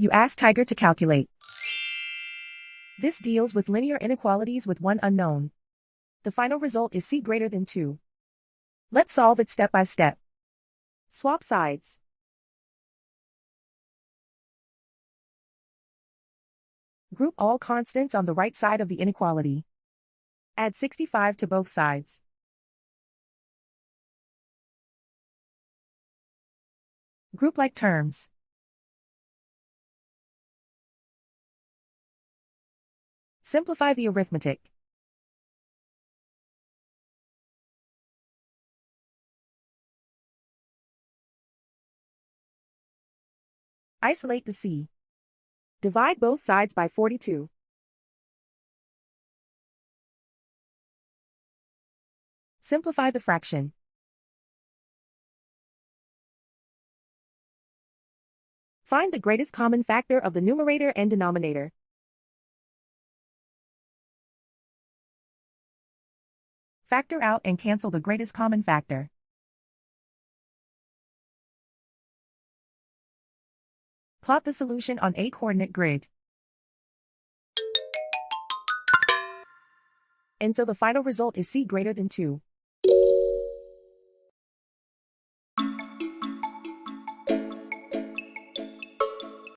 You ask Tiger to calculate. This deals with linear inequalities with one unknown. The final result is c greater than 2. Let's solve it step by step. Swap sides. Group all constants on the right side of the inequality. Add 65 to both sides. Group like terms. Simplify the arithmetic. Isolate the c. Divide both sides by 42. Simplify the fraction. Find the greatest common factor of the numerator and denominator. Factor out and cancel the greatest common factor. Plot the solution on a coordinate grid. And so the final result is c greater than 2.